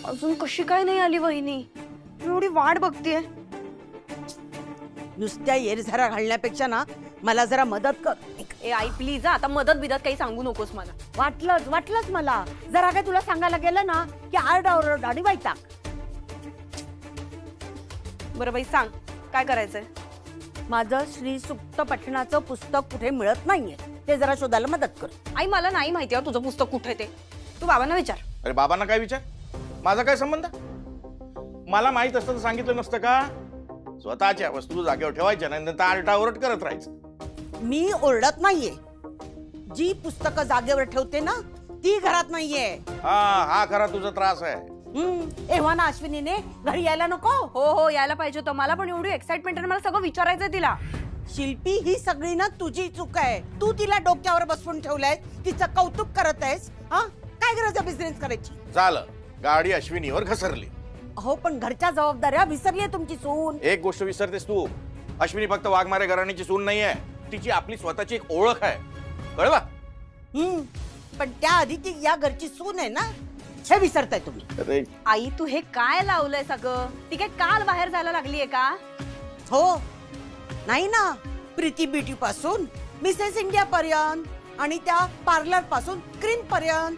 अजून कशी काय नाही आली वहिनी? मी एवढी वाट बघतेय. नुसत्या येरझारा घालण्यापेक्षा ना मला जरा मदत कर. ए आई प्लीज, आता मदत बिदत काही सांगू नकोस मला. वाटलंच मला. जरा काय तुला सांगायला गेलं ना की आरडाओरड आणि वैताग. बरं बाई सांग, काय करायचंय? माझं श्री सुक्त पठणाचं पुस्तक कुठे मिळत नाहीये, ते जरा शोधायला मदत कर. आई मला नाही माहिती तुझं पुस्तक कुठे ते. तू बाबांना विचार. अरे बाबांना काय विचार? माझा काय संबंध? मला माहित असतं तर सांगितलं नसतं का? स्वतःच्या वस्तू जागेवर ठेवायच्या नाही, नंतर आरटाओरड करत राहायचं. मी ओरडत नाहीये. जी पुस्तकं जागेवर ठेवते ना ती घरात नाहीये. हा खरा तुझा त्रास आहे. एव्हा ना अश्विनीने घरी यायला नको? हो यायला पाहिजे होतं. मला पण एवढी एक्साइटमेंट आहे, मला सगळं विचारायचंय तिला. शिल्पी, ही सगळी ना तुझी चूक आहे. तू तिला डोक्यावर बसवून ठेवलंय, तिचं कौतुक करत आहेस. काय गरज आहे बिझनेस करायची? झालं, गाडी अश्विनीवर घसरली. हो पण घरच्या जबाबदाऱ्या विसरलीये तुमची सून. एक गोष्ट विसरतेस तू, अश्विनी फक्त वाघमारे घराण्याची सून नाहीये, तिची आपली स्वतःची एक ओळख आहे, कळलं? पण त्याआधी ती या घरची सून आहे ना, हे विसरताय तुम्ही. आई तू हे काय लावलंय सगळं? ती काय काल बाहेर जायला लागलीये का? हो नाही ना, प्रीती ब्युटी पासून मिसेस इंडिया पर्यंत आणि त्या पार्लर पासून क्रीम पर्यंत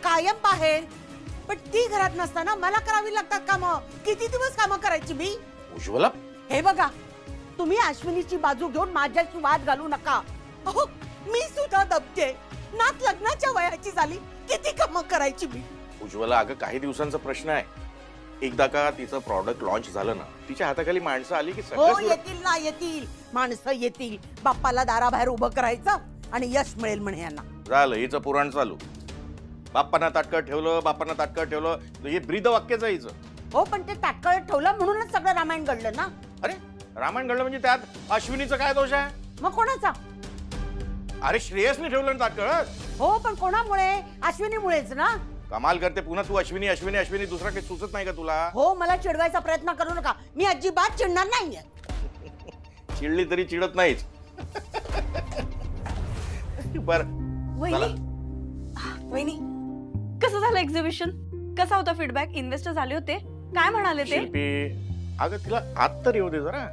कायम बाहेर. पण ती घरात नसताना मला करावी लागतात कामं. किती दिवस कामं करायची मी? उज्ज्वला, हे बघा, तुम्ही अश्विनीची बाजू घेऊन माझ्याशी वाद घालू नका. अहो मी सुद्धा दबते. नात लग्नाच्या वयाची झाली, किती कामं करायची मी? उज्ज्वला अगं काही दिवसांचा प्रश्न आहे. एकदा का तिचं प्रॉडक्ट लॉन्च झालं ना, तिच्या हाताखाली माणसं आली की हो येतील ना, येतील माणसं येतील. बाप्पाला दाराबाहेर उभं करायचं आणि यश मिळेल म्हणे यांना. झालं हिचं पुराण चालू. बाप्पांना ताटकळत ठेवलं, हे ब्रीद वाक्यच आहे हिचं. हो पण ते ताटकळत ठेवलं म्हणूनच सगळं रामायण घडलं ना. अरे रामायण घडलं म्हणजे त्यात अश्विनीचा काय दोष आहे? मग कोणाचा? अरे श्रेयसने ठेवलं ना ताटकळत. हो पण कोणामुळे? अश्विनीमुळेच ना. कमाल करते, पुन्हा तू अश्विनी अश्विनी अश्विनी, दुसरा काही सुचत नाही का तुला? हो मला चिडवायचा प्रयत्न करू नका, मी अजिबात चिडणार नाहीये. चिडली तरी चिडत नाहीच. बर वहिनी कसं झालं एक्झिबिशन? कसा होता फीडबॅक? इन्व्हेस्टर झाले होते, काय म्हणाले ते? शिल्पी अगं तिला आत तर येऊ दे जरा.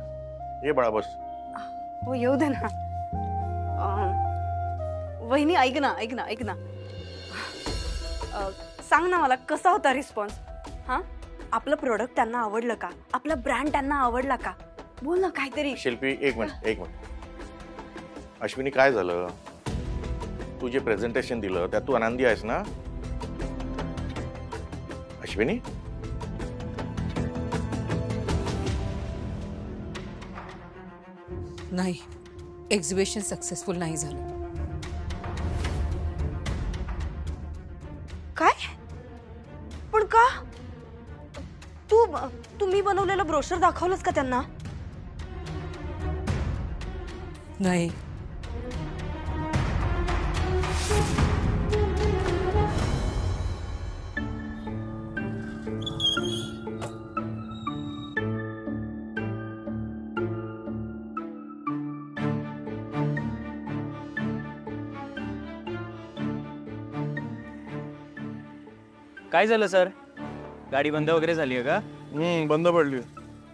ये बाळा बस. हो येऊ दे ना. वहिनी ऐक ना सांग ना मला, कसा होता रिस्पॉन्स? आपलं प्रोडक्ट त्यांना आवडलं का? आपला ब्रँड त्यांना आवडला का? बोल ना काहीतरी. शिल्पी एक मिनिट. अश्विनी काय झालं? तू जे प्रेझेंटेशन दिलं त्यात तू आनंदी आहेस ना अश्विनी? नाही, एक्झिबिशन सक्सेसफुल नाही झालं. काय? पण का? तुम्ही बनवलेलं ब्रोशर दाखवलंस का त्यांना? नाही. काय झालं सर? गाडी बंद वगैरे झाली आहे का? बंद पडली.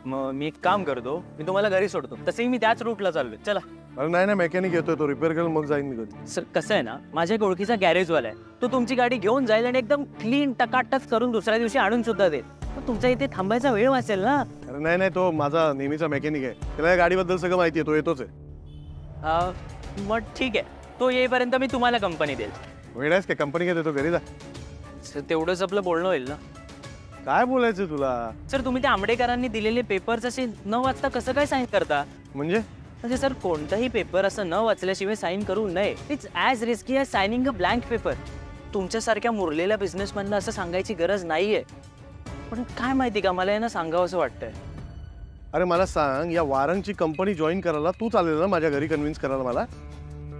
मग मी एक काम करतो, मी तुम्हाला घरी सोडतो. तसंही मी त्याच रूटला चाललोय. चला. अरे नाही मेकॅनिक येतोय, तो रिपेअर करेल मग जाईन मी घरी. सर कसं आहे ना, माझ्या एक ओळखीचा गॅरेजवाला आहे, तो तुमची गाडी घेऊन जाईल आणि एकदम क्लीन टकाटक करून दुसऱ्या दिवशी आणून सुद्धा देईल. तुमच्या इथे थांबायचा वेळ वाचेल ना. अरे नाही, तो माझा नेहमीचा मेकॅनिक आहे, त्याला या गाडीबद्दल सगळं माहिती आहे, तो येतोच आहे. मग ठीक आहे, तो येईपर्यंत मी तुम्हाला कंपनी देईल. वेळ आहेस का? कंपनी काय देतो, घरी जा. सर तेवढंच आपलं बोलणं होईल ना. काय बोलायचं तुला? सर तुम्ही त्या आंबेडकरांनी दिलेले पेपर्स असे न वाचता कसं काय साईन करता? म्हणजे सर कोणताही पेपर असं न वाचल्याशिवाय साईन करू नये. It's as risky as signing a blank paper. तुमच्यासारख्या मुरलेल्या बिझनेसमॅनला असं सांगायची गरज नाहीये. पण काय माहिती का, मला यांना सांगावं असं वाटतंय. अरे मला सांग, या वारंगची कंपनी जॉईन करायला तू चालेल ना माझ्या घरी कन्व्हिन्स करायला मला,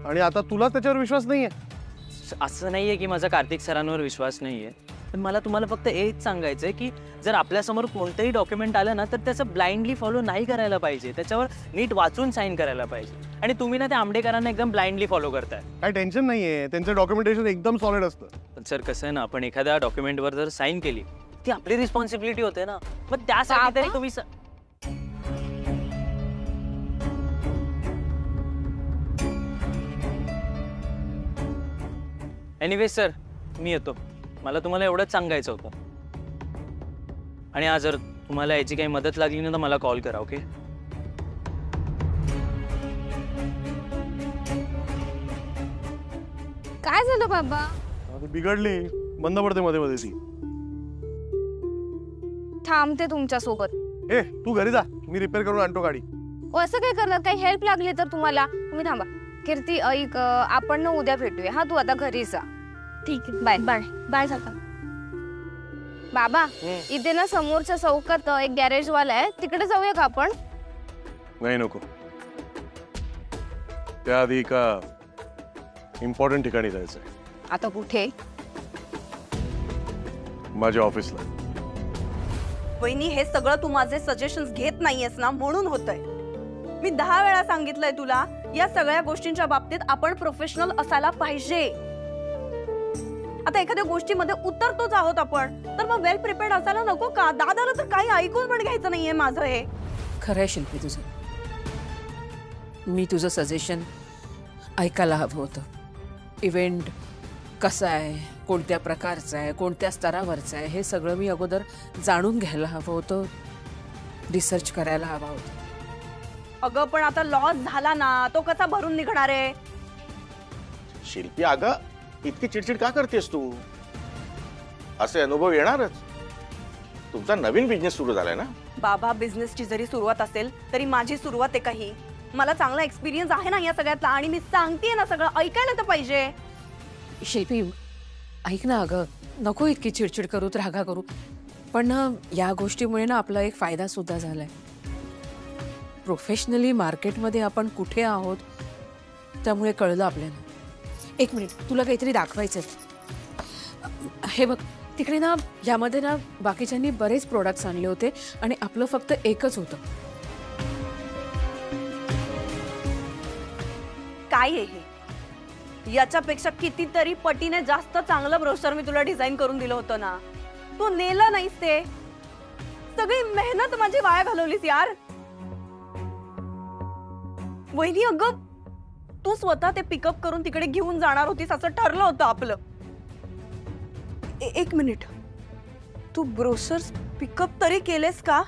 आणि आता तुला त्याच्यावर विश्वास नाहीये? असं नाहीये की माझा कार्तिक सरांवर विश्वास नाहीये, पण मला तुम्हाला फक्त हेच सांगायचंय की जर आपल्यासमोर कोणतंही डॉक्युमेंट आलं ना तर त्याचं ब्लाइंडली फॉलो नाही करायला पाहिजे. त्याच्यावर नीट वाचून साईन करायला पाहिजे. आणि तुम्ही ना त्या आंबेडकरांना एकदम ब्लाइंडली फॉलो करताय. काय टेन्शन नाहीये, त्यांचं डॉक्युमेंटेशन एकदम सॉलिड असतं. पण सर कसं आहे ना, आपण एखाद्या डॉक्युमेंटवर जर साईन केली ती आपली रिस्पॉन्सिबिलिटी होते ना. मग त्यासाठी तरी तुम्ही एनिवे सर, मी येतो. मला तुम्हाला एवढंच सांगायचं होतं. आणि आज जर तुम्हाला याची काही मदत लागली ना तर मला कॉल करा. ओके? काय झालं बाबा? ती बिघडली, बंद पडते मध्ये मध्ये ती. थांबते तुमच्या सोबत. ए तू घरी जा, मी रिपेअर करून आणतो गाडी. असं काय करणार? काही हेल्प लागली तर तुम्हाला? तुम्ही थांबा. कीर्ती ऐक, आपण ना उद्या भेटूया. हा, तू आता घरी जा. ठीक आहे, बाय बाय बाय. जाता बाबा, इथे ना समोरच्या चौकात एक गॅरेज वाला आहे, तिकडे जाऊया का आपण? नाही नको, त्याआधी एका इम्पॉर्टंट ठिकाणी जायचंय. आता कुठे? माझ्या ऑफिसला. वहिनी, हे सगळं तू माझे सजेशन्स घेत नाहीयेस ना, म्हणून होतंय. मी 10 वेळा सांगितलंय तुला, या सगळ्या गोष्टींच्या बाबतीत आपण प्रोफेशनल असायला पाहिजे. आता एखाद्या गोष्टीमध्ये उतरतोच आहोत आपण, तर मग वेल प्रिपेअर्ड असायला नको का? दादाला तर काही ऐकून पण घ्यायचं नाहीये माझं हे. खरंय शिल्पी तुझं. मी तुझं सजेशन ऐकायला हवं होतं. इव्हेंट कसा आहे, कोणत्या प्रकारचा आहे, कोणत्या स्तरावरचा आहे, हे सगळं मी अगोदर जाणून घ्यायला हवं होतं, रिसर्च करायला हवा होता. अगं पण आता लॉस झाला ना, तो कसा भरून निघणार आहे? शिल्पी, अगं इतकी चिडचिड का करतेस तू? असे अनुभव येणारच. तुमचा नवीन बिझनेस सुरू झालाय ना. बाबा, बिझनेसची जरी सुरुवात असेल तरी माझी सुरुवात आहे काही. मला चांगला एक्सपिरियन्स आहे ना या सगळ्यातला, आणि मी सांगतेय ना, सगळं ऐकायला तर पाहिजे. शिल्पी ऐक ना, अगं नको इतकी चिडचिड करू, रागा करू. पण ना या गोष्टीमुळे ना आपला एक फायदा सुद्धा झालाय. प्रोफेशनली मार्केटमध्ये आपण कुठे आहोत त्यामुळे कळलं आपल्याला. एक मिनिट, तुला काहीतरी दाखवायचं. हे बघ, तिकडे ना यामध्ये ना बाकीच्यांनी बरेच प्रोडक्ट्स आणले होते आणि आपलं फक्त एकच होतं. काय आहे हे? याच्यापेक्षा कितीतरी पटीने जास्त चांगलं ब्रोशर मी तुला डिझाईन करून दिलं होतं ना. तू नेलं नाहीस ते. सगळी मेहनत माझी वाया घालवलीस यार. वहिनी, अगं तू स्वतः ते पिकअप करून तिकडे घेऊन जाणार होतीस असं ठरलं होतं आपलं. एक मिनिट, तू ब्रोशर्स पिकअप तरी केलेस का?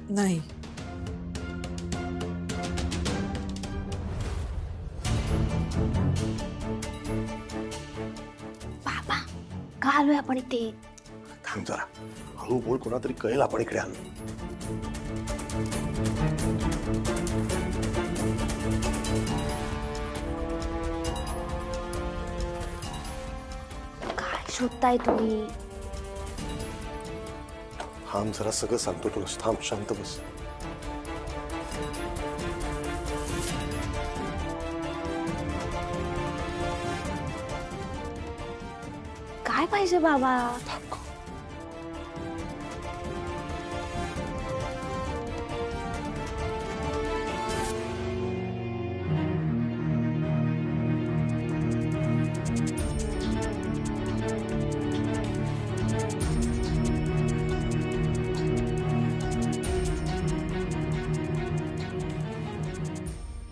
नाही. बाबा, का आलोय आपण इथे? थांब जरा, हळू बोल, कोणा तरी कळेल आपण इकडे आलो. काय शोधताय तुम्ही? थांब जरा, सगळं सांगतो तुला. थांब, शांत बस. काय पाहिजे बाबा?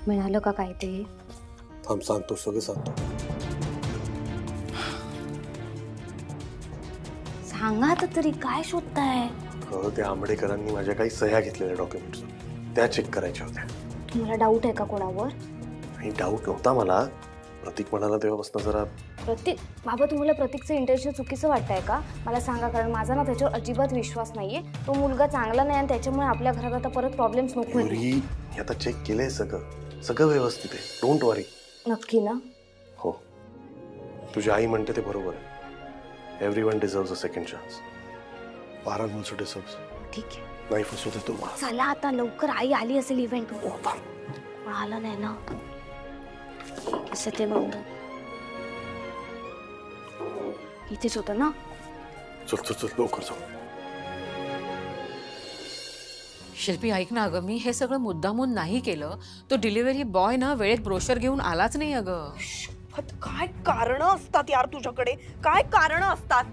मिळालं का काय ते? थांब, सांगतो, सगळं सांगतो. सांगा आता तरी, काय शोधताय? त्या आंबेडकरांनी माझ्या काही सह्या घेतलेल्या डॉक्युमेंट्स, त्या चेक करायच्या होत्या. तुम्हाला डाऊट आहे का कोणावर? नाही, डाऊट नव्हता मला. प्रतीक म्हणाला तेव्हापासून जरा. प्रतीक? बाबा, तुम्हाला प्रतीकचं इंटेन्शन चुकीचं वाटतंय का? मला सांगा, कारण माझा ना त्याच्यावर अजिबात विश्वास नाहीये. तो मुलगा चांगला नाही आणि त्याच्यामुळे आपल्या घरात आता परत प्रॉब्लेम्स नको. मी आता चेक केलंय सगळं व्यवस्थित आहे. डोंट वरी. नक्की ना? हो, तुझी आई म्हणते ते बरोबर आहे. Everyone deserves a second chance. पारण ऑल्सो डिझर्व्स. ठीक आहे, नाही फसू दे तू मला. चला आता लवकर, आई आली असेल इव्हेंट. आला नाही ना असं ते बघ. इथेच होतं ना? चल चल चल, लवकर जाऊ. शिल्पी ऐक ना अगं, मी हे सगळं मुद्दामून नाही केलं. तो डिलिव्हरी बॉय ना वेळेत ब्रोशर घेऊन आलाच नाही अगं. काय कारण असतात यार तुझ्याकडे, काय कारण असतात.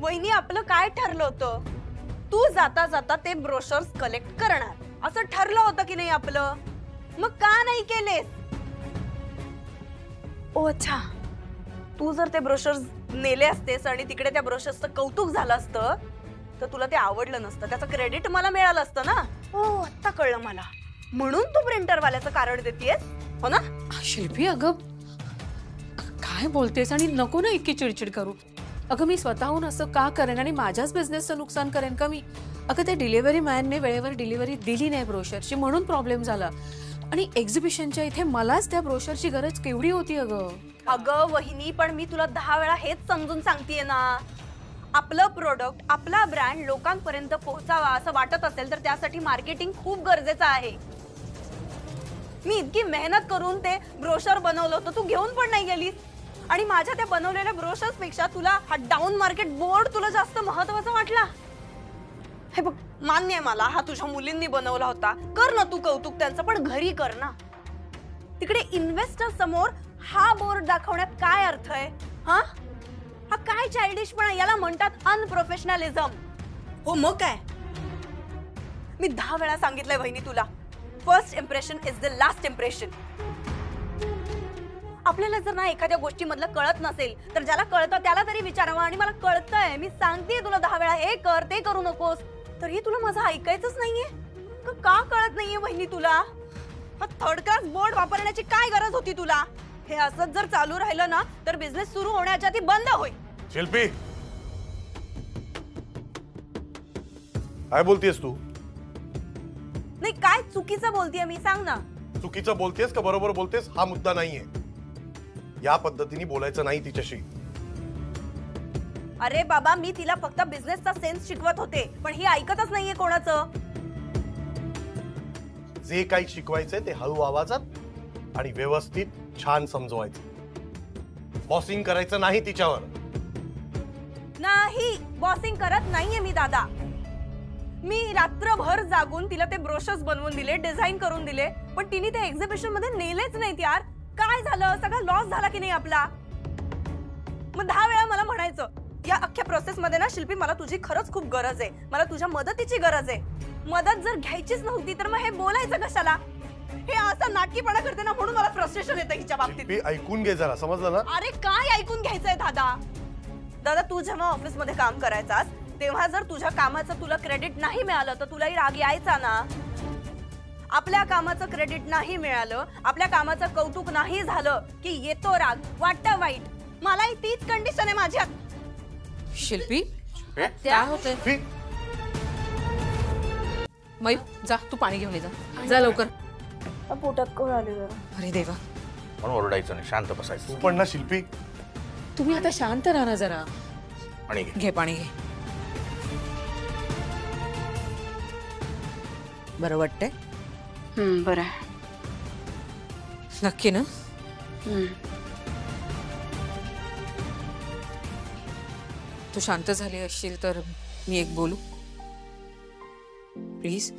वहिनी आपलं काय ठरलं होतं, तू जाता जाता ते ब्रोशर्स कलेक्ट करणार असं ठरलं होतं की नाही आपलं, मग का नाही केलेस? ओ अच्छा, तू जर ते ब्रोशर्स नेले असतेस आणि तिकडे त्या ब्रोशर्सचं कौतुक झालं असतं तर तुला ते आवडलं नसतं, त्याचं क्रेडिट मला मिळालं असतं ना. हो आता कळलं मला, म्हणून तू प्रिंटरवाल्याचं कारण देतेस हो ना. शिल्पी अगं काय बोलतेस, आणि नको ना इतकी चिडचिड करू. अगं मी स्वतःहून असं का करेन आणि माझ्याच बिझनेसचं नुकसान करेन का मी? अगं त्या डिलिव्हरी मॅनने वेळेवर डिलिव्हरी दिली नाही ब्रोशरची, म्हणून प्रॉब्लेम झाला. आणि एक्झिबिशनच्या इथे मलाच त्या ब्रोशरची गरज केवढी होती अगं. अगं वहिनी, पण मी तुला 10 वेळा हेच समजून सांगतेय ना, आपलं प्रोडक्ट आपला ब्रँड लोकांपर्यंत पोहोचावा असं वाटत असेल तर त्यासाठी मार्केटिंग खूप गरजेचं आहे. मी इतकी मेहनत करून ते ब्रोशर बनवलं होतं, तू घेऊन पण नाही गेलीस. आणि माझ्या त्या बनवलेल्या ब्रोशर्स पेक्षा तुला हा डाऊन मार्केट बोर्ड तुला जास्त महत्वाचा वाटला. हे बघ, मान्य आहे मला हा तुझ्या मुलींनी बनवला होता, कर ना तू कौतुक त्यांचं, पण घरी कर ना. तिकडे इन्व्हेस्टर समोर हा बोर्ड दाखवण्यात काय अर्थ आहे? हा हा काय चाइल्डिशपणा, याला म्हणतात अनप्रोफेशनलिझम. हो मग काय, मी 10 वेळा सांगितलंय वहिनी तुला, first impression is the last impression. आपल्याला जर ना एखाद्या गोष्टीमधलं कळत नसेल तर ज्याला कळतं त्याला तरी विचारावं. आणि मला कळतंय, मी सांगतेय तुला 10 वेळा हे कर ते करू नकोस, तरी तुला माझं ऐकायचंच नाहीये. का कळत नाहीये वहिनी तुला? थर्ड क्लास बोर्ड वापरण्याची काय गरज होती तुला? हे असंच जर चालू राहिलं ना तर बिझनेस सुरू होण्याच्या आधी बंद होईल. शिल्पी काय बोलतेस तू? नाही काय चुकीचं बोलतेय मी, सांग ना. चुकीचं बोलतेस का बरोबर बोलतेस हा मुद्दा नाहीये. या पद्धतीने बोलायचं नाही तिच्याशी. अरे बाबा, मी तिला फक्त बिझनेसचा सेन्स शिकवत होते, पण ही ऐकतच नाहीये कोणाचं. जे काही शिकवायचंय ते हळू आवाजात आणि व्यवस्थित छान समजवायचं. बॉसिंग करायचं नाही तिच्यावर. नाही, बॉसिंग करत नाहीये मी दादा. मी रात्रभर जागून तिला ते ब्रोशर्स बनवून दिले, डिझाईन करून दिले, पण तिने ते एक्झिबिशन मध्ये नेलेच नाहीत यार. काय झालं, सगळा लॉस झाला की नाही आपला? मग 10 वेळा मला म्हणायचं या अख्ख्या प्रोसेस मध्ये ना शिल्पी, मला तुझी खरंच खूप गरज आहे, मला तुझ्या मदतीची गरज आहे. मदत जर घ्यायचीच नव्हती तर मग हे बोलायचं कशाला? हे असं नाटकीपणा करते ना, म्हणून मला फ्रस्ट्रेशन येतं हिच्या बाबतीत. शिल्पी ऐकून घे जरा, समजलं ना? अरे काय ऐकून घ्यायचंय दादा? दादा तू जेव्हा ऑफिस मध्ये काम करायचास तेव्हा जर तुझ्या कामाचं तुला क्रेडिट नाही मिळालं तर तुलाही राग यायचा ना. आपल्या कामाचं क्रेडिट नाही मिळालं, आपल्या कामाचं कौतुक नाही झालं की येतो राग, वाटतं वाईट. मलाही तीच कंडिशन आहे माझ्यात. शिल्पी काय होतंय? मयू जा, तू पाणी घेऊन ये जा, जा लवकर. पोटात कळ आली जरा. अरे देवा, पण ओरडायचं नाही, शांत बसायचं. तू पण ना शिल्पी, तुम्ही आता शांत राहा ना जरा. आणि घे. घे पाणी घे. बरं वाटतंय? बरं. नक्की ना? तू शांत झाली असशील तर मी एक बोलू प्लीज?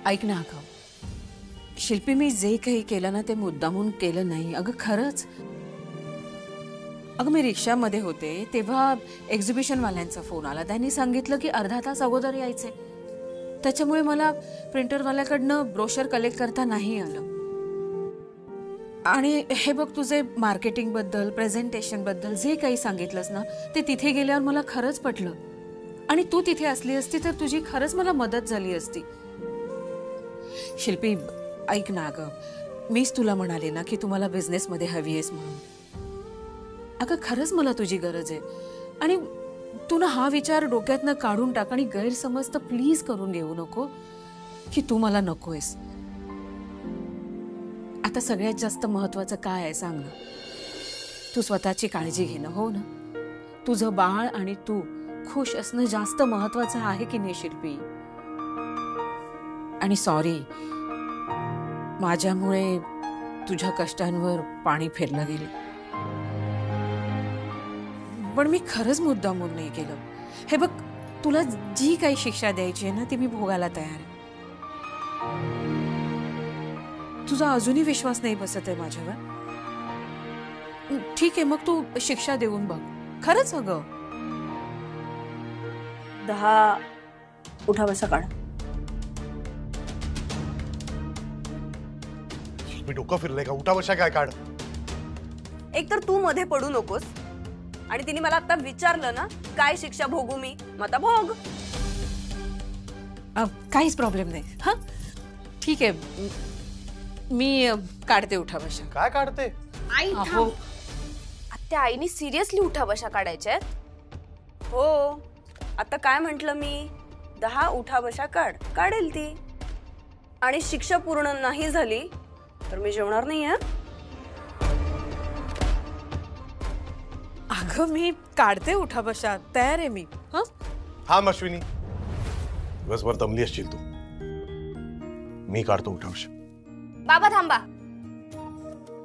ऐक ना अगं, शिल्पी मी जे काही केलं ना ते मुद्दामून केलं नाही अगं, खरंच. अगं मी रिक्षामध्ये होते तेव्हा एक्झिबिशन वाल्यांचा फोन आला. त्यांनी सांगितलं की अर्धा तास अगोदर यायचे, त्याच्यामुळे मला प्रिंटरवाल्याकडनं ब्रोशर कलेक्ट करता नाही आलं. आणि हे बघ, तुझे मार्केटिंग बद्दल, प्रेझेंटेशन बद्दल जे काही सांगितलंस ना ते तिथे गेल्यावर मला खरंच पटलं. आणि तू तिथे असली असती तर तुझी खरंच मला मदत झाली असती. शिल्पी ऐक ना अगं, मीच तुला म्हणाले ना की तू मला बिझनेसमध्ये हवी आहेस म्हणून. अगं खरंच मला तुझी गरज आहे. आणि तू ना हा विचार डोक्यातनं काढून टाक आणि गैरसमज तर प्लीज करून घेऊ नको की तू मला नकोयस. आता सगळ्यात जास्त महत्वाचं काय आहे सांग ना? तू स्वतःची काळजी घेणं, हो ना? तुझं बाळ आणि तू खुश असणं जास्त महत्वाचं आहे की नाही शिल्पी? आणि सॉरी, माझ्यामुळे तुझ्या कष्टांवर पाणी फेरलं गेलं. पण मी खरंच मुद्दामून नाही केलं. हे बघ, तुला जी काही शिक्षा द्यायची आहे ना ती मी भोगायला तयार आहे. तुझा अजूनही विश्वास नाही बसत आहे माझ्यावर. ठीक आहे, मग तू शिक्षा देऊन बघ. खरंच अगं. 10 उठा बसा काढ. मी डोकं फिरलंय का? उठा बशा काय काढ. एक तर तू मध्ये पडू नकोस, आणि तिने मला आता विचारलं ना काय शिक्षा भोगू मी, मग आता भोग. काहीच प्रॉब्लेम नाही. हा ठीक आहे, मी काढते उठा बशा. काय काढते? आई अहो, त्या आईने सिरियसली उठा बशा काढायच्या? हो, आता काय म्हंटल मी? 10 उठा बशा काढेल ती. आणि शिक्षा पूर्ण नाही झाली तर मी जेवणार नाही. अगं मी काढते उठा बशा, तयार आहे मी. हा अश्विनी, दिवसभर दमली असशील तू. मी काढतो उठा बशा. बाबा थांबा,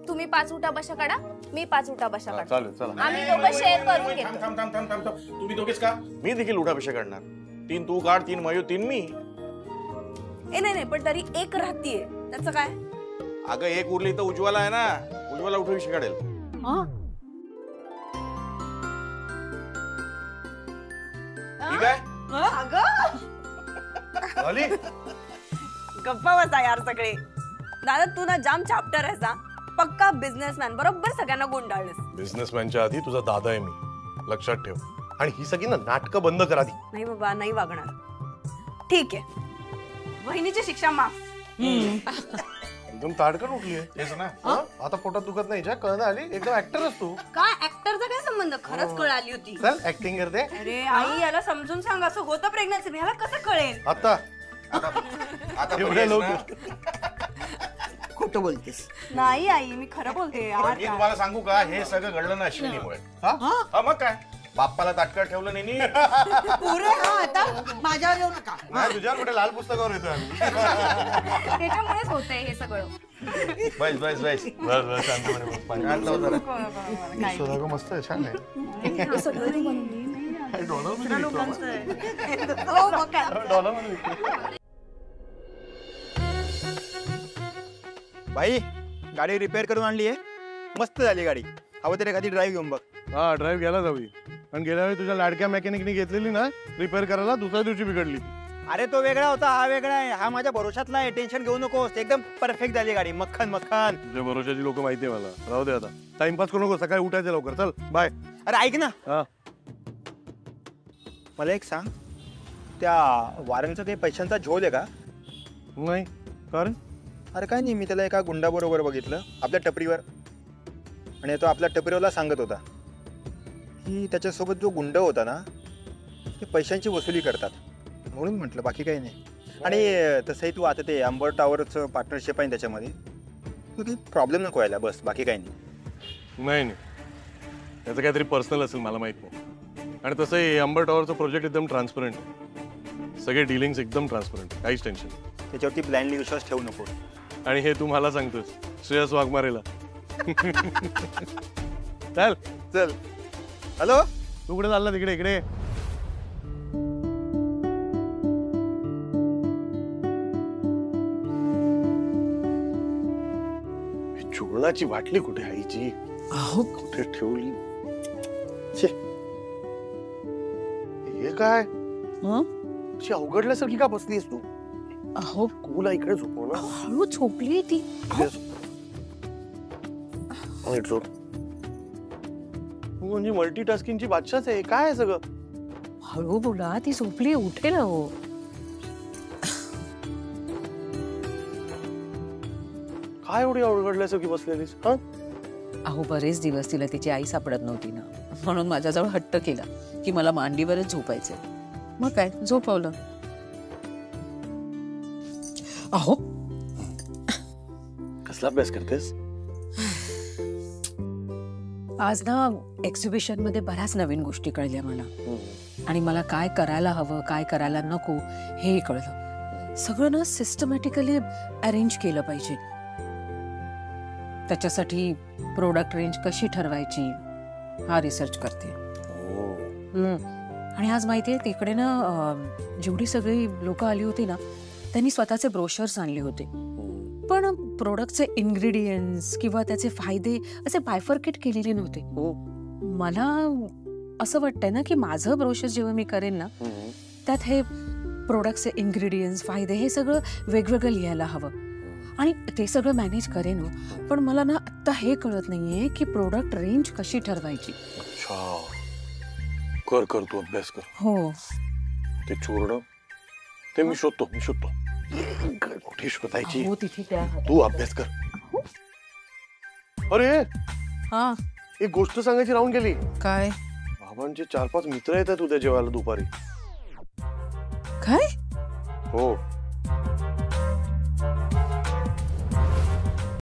तुम्ही 5 उठा बशा काढा, मी 5 उठा बशा काढा. चालेल, चला. आम्ही दोघं शेअर करून घेतो. थांब. तुम्ही दोघेच का? मी देखील उठाभिषा करणार. 3 तू काढ, 3 मयो, 3 मी. नाही, पण तरी एक राहतीये, त्याचं काय? अगं एक उरली तर उज्ज्वला आहे ना, उज्ज्वला उठाभिषा काढेल. ठीक आहे. झाली? गप्पा बसा यार सगळे. दादा तू ना जाम चॅप्टर आहेस ना, पक्का बिझनेसमॅन, बरोबर सगळ्यांना गुंडाळलेस. बिझनेसमॅनच्या आधी तुझा दादा आहे मी, लक्षात ठेव. आणि ही सगळी ना नाटकं बंद करा आधी. नाही बाबा, नाही वागणार. ठीक आहे, वहिनीची शिक्षा माफ. एकदम ताडकन उठली आहे. तेच ना. आता पोटात दुखत नाही, ज्या कळणं आली. एकदम ऍक्टरच तू. काय ऍक्टरचा काय संबंध? खरंच कळ आली होती. चल ऍक्टिंग करते. अरे आई, याला समजून सांग, असं होतं प्रेग्नन्सी, ह्याला कसं कळेल? आता आता एवढ्या लोक खोटं बोलतेस. नाही आई, मी खरं बोलते यार. मी तुम्हाला सांगू का, हे सगळं घडलं ना अश्विनीमुळे. हा मग काय, बाप्पाला ताटकं ठेवलं नाही. पुरे हा, आता माझ्यावर येऊ नका. नाही, तुझ्या कुठे लाल पुस्तकावर येतोय आम्ही. त्याच्यामुळेच होतंय हे सगळं. बस बस बस, शांतपणे बस. पाणी. शांत हो जरा. सगळं मस्त आहे, छान आहे. डॉलरमध्ये विकतो. भाई, गाडी रिपेअर करून आणली आहे, मस्त झाली गाडी. हवं तर एखादी ड्राईव्ह घेऊन बघ. हा, ड्राईव्ह घ्यायला जावी. पण गेल्या वेळी तुझ्या लाडक्या मेकॅनिकने घेतलेली ना रिपेअर करायला, दुसऱ्या दिवशी बिघडली. अरे तो वेगळा होता, हा वेगळा आहे. हा माझ्या भरोशातला आहे, टेन्शन घेऊ नकोस. एकदम परफेक्ट झाली गाडी, मक्खन. तुझ्या भरोशाची लोक माहिती आहे मला. राहू दे आता, टाइमपास करू नको. सकाळी उठायचं लवकर. चल बाय. अरे ऐक ना, हा, मला एक सांग, त्या वारंगचा काही पैशांचा झोल आहे का? नाही कारण अरे काय नाही, मी त्याला एका गुंडाबरोबर बघितलं आपल्या टपरीवर. आणि तो आपल्या टपरीवरला सांगत होता की त्याच्यासोबत जो गुंड होता ना, ते पैशांची वसुली करतात. म्हणून म्हटलं, बाकी काही नाही. आणि तसंही तू आता ते अंबर टॉवरचं पार्टनरशिप आहे त्याच्यामध्ये, तो काही प्रॉब्लेम नको व्हायला, बस बाकी काही नाही. नाही त्याचं काहीतरी पर्सनल असेल, मला माहित नाही. आणि तसंही अंबर टॉवरचं प्रोजेक्ट एकदम ट्रान्सपरंट आहे. सगळे डीलिंग्स एकदम ट्रान्सपरंट, काहीच टेन्शन. त्याच्यावरती ब्लाइंडली विश्वास ठेवू नको. आणि हे तू मला सांगतोस श्रेयस वाघमारेला. चल चल. हॅलो, तू कुठे चालला? तिकडे इकडे. चूर्णाची बाटली कुठे आईची? अहो कुठे ठेवली? छे, हे काय अशी अवघडल्यासारखी का बसलीस तू? अहो कुला इकडे झोपव ना. हळू झोपली ती. नीट झोप. तू म्हणजे मल्टीटास्किंगची बादशाच आहे. काय आहे सगळं? हळू बोला, ती झोपली, उठेल. अहो काय एवढी अवघडल्यासारखी बसलेलीस? हा, अहो बरेच दिवस तिला तिची आई सापडत नव्हती ना, म्हणून माझ्याजवळ हट्ट केला की मला मांडीवरच झोपायचंय. मग काय, झोपवलं. अहो कसला अभ्यास करतेस? आज ना एक्झिबिशन मध्ये बऱ्याच नवीन गोष्टी कळल्या मला. आणि मला काय करायला हवं, काय करायला नको हेही कळलं. सगळं ना सिस्टमॅटिकली अरेंज केलं पाहिजे. त्याच्यासाठी प्रोडक्ट रेंज कशी ठरवायची हा रिसर्च करते. आणि आज माहितीये तिकडे ना जेवढी सगळी लोक आली होती ना त्यांनी स्वतःचे ब्रोशर्स आणले होते, पण प्रोडक्टचे इन्ग्रेडियंट्स किंवा त्याचे फायदे असे बायफर्केट केलेले नव्हते. मला असं वाटतंय ना की माझं ब्रोशर जेव्हा मी करेन ना त्यात हे प्रोडक्टचे इन्ग्रेडियंट्स फायदे हे सगळं वेगवेगळं लिहायला हवं आणि ते सगळं मॅनेज करेन हो. पण मला ना आत्ता हे कळत नाहीये की प्रोडक्ट रेंज कशी ठरवायची. अच्छा, कर कर तू अभ्यास कर. हो ते चूर्ण ते मी शोधतो. कुठे शोधायची? हो तिथे त्या तू अभ्यास कर. अरे हा एक गोष्ट सांगायची राहून गेली. काय बाबांचे 4-5 मित्र येतात उद्या जेवायला दुपारी. काय हो